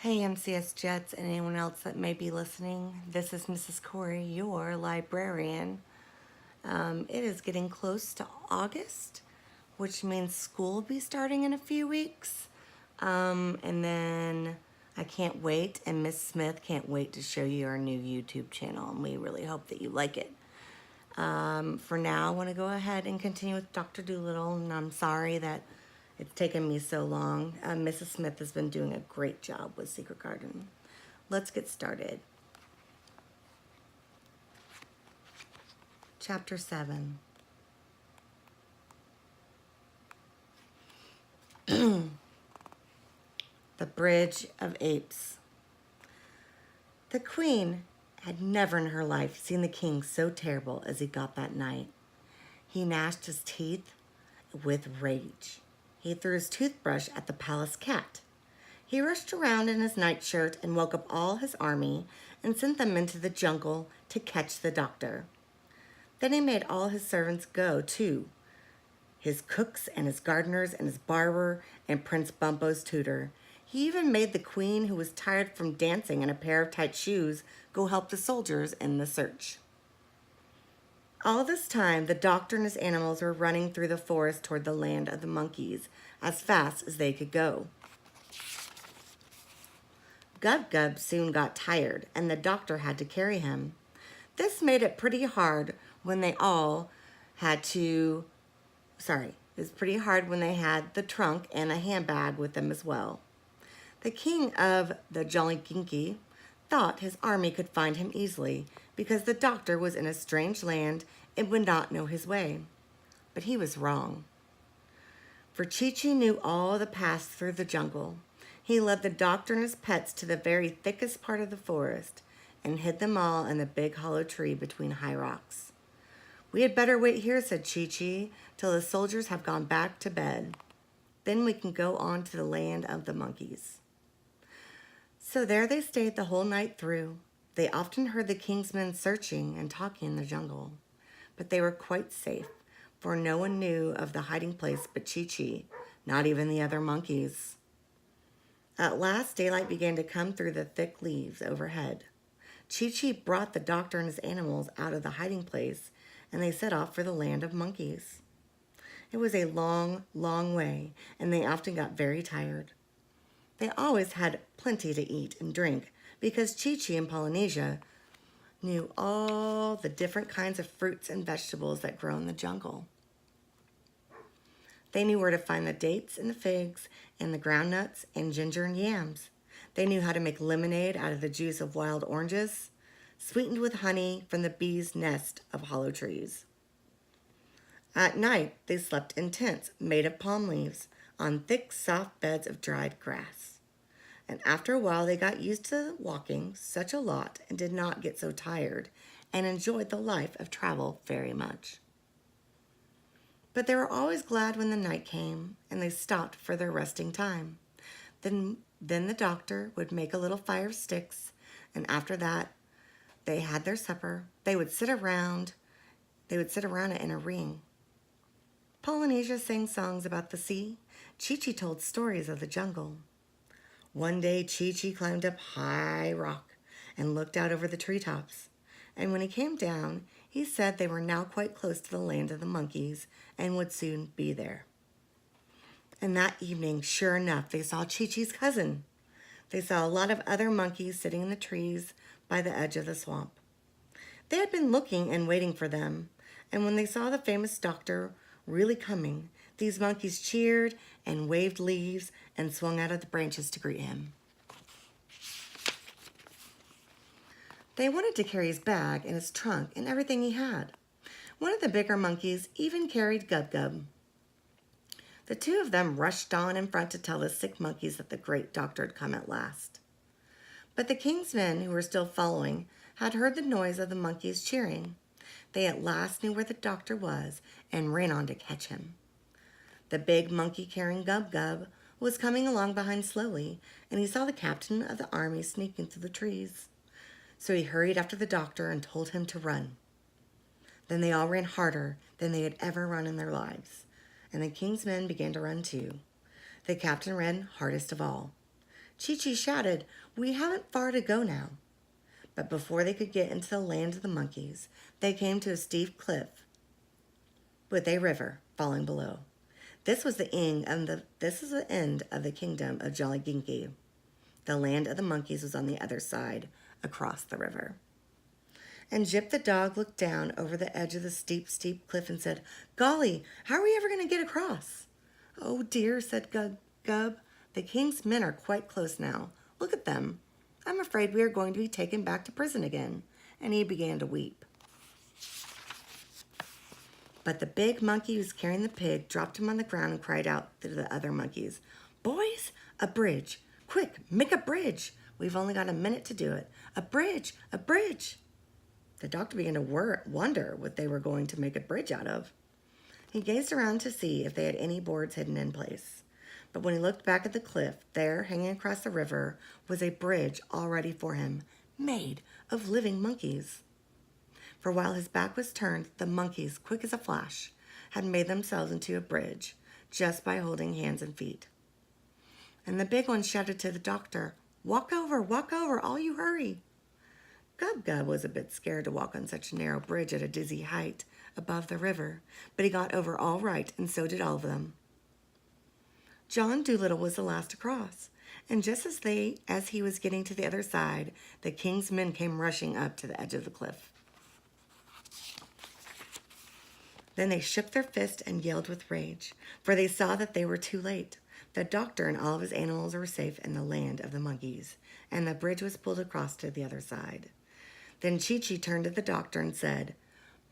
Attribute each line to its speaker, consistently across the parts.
Speaker 1: Hey, MCS Jets and anyone else that may be listening. This is Mrs. Corey, your librarian. It is getting close to August, which means school will be starting in a few weeks. And then I can't wait, and Miss Smith can't wait to show you our new YouTube channel, and we really hope that you like it. For now, I want to go ahead and continue with Dr. Doolittle, and I'm sorry that it's taken me so long. Mrs. Smith has been doing a great job with Secret Garden. Let's get started. Chapter 7. The Bridge of Apes. The Queen had never in her life seen the king so terrible as he got that night. He gnashed his teeth with rage. He threw his toothbrush at the palace cat. He rushed around in his nightshirt and woke up all his army and sent them into the jungle to catch the doctor. Then he made all his servants go, too. His cooks and his gardeners and his barber and Prince Bumpo's tutor. He even made the queen, who was tired from dancing in a pair of tight shoes, go help the soldiers in the search. All this time, the doctor and his animals were running through the forest toward the land of the monkeys as fast as they could go. Gub-Gub soon got tired, and the doctor had to carry him. This made it pretty hard when they had the trunk and a handbag with them as well. The king of the Jolly-Ginky thought his army could find him easily because the doctor was in a strange land and would not know his way. But he was wrong. For Chi-Chi knew all the paths through the jungle. He led the doctor and his pets to the very thickest part of the forest and hid them all in the big hollow tree between high rocks. "We had better wait here," said Chi-Chi, "till the soldiers have gone back to bed. Then we can go on to the land of the monkeys." So there they stayed the whole night through. They often heard the king's men searching and talking in the jungle, but they were quite safe, for no one knew of the hiding place but Chi-Chi, not even the other monkeys. At last, daylight began to come through the thick leaves overhead. Chi-Chi brought the doctor and his animals out of the hiding place, and they set off for the land of monkeys. It was a long, long way, and they often got very tired. They always had plenty to eat and drink because Chi-Chi and Polynesia knew all the different kinds of fruits and vegetables that grow in the jungle. They knew where to find the dates and the figs and the groundnuts and ginger and yams. They knew how to make lemonade out of the juice of wild oranges, sweetened with honey from the bees' nest of hollow trees. At night, they slept in tents made of palm leaves on thick, soft beds of dried grass. And after a while, they got used to walking such a lot and did not get so tired and enjoyed the life of travel very much. But they were always glad when the night came and they stopped for their resting time. Then the doctor would make a little fire of sticks, and after that, they had their supper. They would sit around it in a ring. Polynesia sang songs about the sea. Chi-Chi told stories of the jungle. One day, Chi-Chi climbed up high rock and looked out over the treetops. And when he came down, he said they were now quite close to the land of the monkeys and would soon be there. And that evening, sure enough, they saw Chi-Chi's cousin. They saw a lot of other monkeys sitting in the trees by the edge of the swamp. They had been looking and waiting for them, and when they saw the famous doctor really coming, these monkeys cheered and waved leaves and swung out of the branches to greet him. They wanted to carry his bag and his trunk and everything he had. One of the bigger monkeys even carried Gub-Gub. The two of them rushed on in front to tell the sick monkeys that the great doctor had come at last. But the king's men, who were still following, had heard the noise of the monkeys cheering. They at last knew where the doctor was and ran on to catch him. The big monkey carrying Gub-Gub was coming along behind slowly, and he saw the captain of the army sneaking through the trees. So he hurried after the doctor and told him to run. Then they all ran harder than they had ever run in their lives, and the king's men began to run too. The captain ran hardest of all. Chi-Chi shouted, "We haven't far to go now." But before they could get into the land of the monkeys, they came to a steep cliff with a river falling below. This was the end of the kingdom of Jolly Ginky. The land of the monkeys was on the other side, across the river. And Jip the dog looked down over the edge of the steep, steep cliff and said, "Golly, how are we ever going to get across?" "Oh dear," said Gub. "The king's men are quite close now. Look at them. I'm afraid we are going to be taken back to prison again." And he began to weep. But the big monkey who was carrying the pig dropped him on the ground and cried out to the other monkeys, "Boys, a bridge. Quick, make a bridge. We've only got a minute to do it. A bridge, a bridge." The doctor began to wonder what they were going to make a bridge out of. He gazed around to see if they had any boards hidden in place. But when he looked back at the cliff, there, hanging across the river, was a bridge all ready for him, made of living monkeys. For while his back was turned, the monkeys, quick as a flash, had made themselves into a bridge just by holding hands and feet. And the big one shouted to the doctor, walk over, all you hurry." Gub was a bit scared to walk on such a narrow bridge at a dizzy height above the river, but he got over all right, and so did all of them. John Doolittle was the last to cross, and just as he was getting to the other side, the king's men came rushing up to the edge of the cliff. Then they shook their fists and yelled with rage, for they saw that they were too late. The doctor and all of his animals were safe in the land of the monkeys, and the bridge was pulled across to the other side. Then Chi-Chi turned to the doctor and said,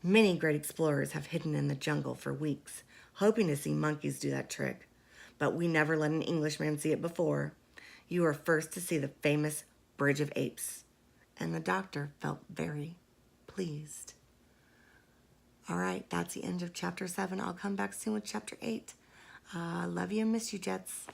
Speaker 1: "Many great explorers have hidden in the jungle for weeks, hoping to see monkeys do that trick. But we never let an Englishman see it before. You are first to see the famous Bridge of Apes." And the doctor felt very pleased. All right, that's the end of Chapter 7. I'll come back soon with Chapter 8. Love you and miss you, Jets.